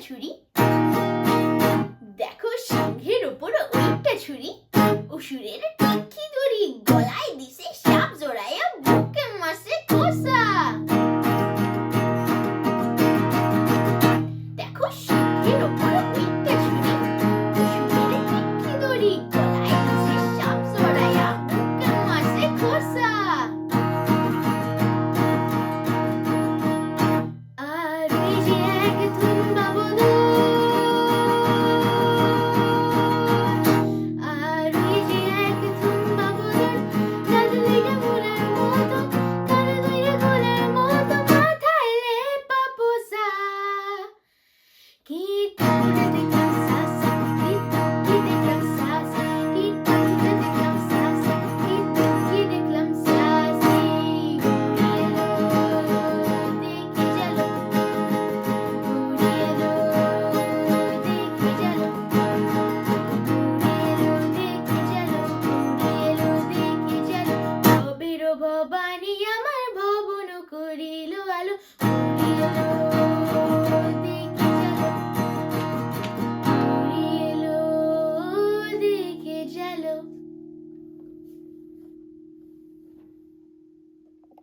ছুরি, দেখো সিংহের ওপর ওইটা ছুরি, অসুরের টিকি দড়ি গলায় দিছে সাপ জড়াইয়া বুকে মারছে কোসা। দেখো সিংহের ওপর ওইটা ছুরি, অসুরের টিকি দড়ি গলায় দিছে সাপ জড়াইয়া বুকে মারছে কোসা। আর ওই যে এক ধুম্বা বধূ, আর ওই যে এক ধুম্বা বধূ, তার দুইটা ফুলের মতো, তার দুইটা ফুলের মতো, মাথায় লেপা পোষা। কি তাকুটা দেখলাম সাসা, কি দেখলাম সাসা, কি তাকুটা দেখলাম সাসা, কি দেখলাম সাসি। ঘুরে এলো দেখে গেলো, ঘুরে এলো দেখে গেলো, ঘুরে এলো দেখে গেলো, ঘুরে এলো দেখে গেলো। ভবের ভবানী আমার ভবন করিল আলো।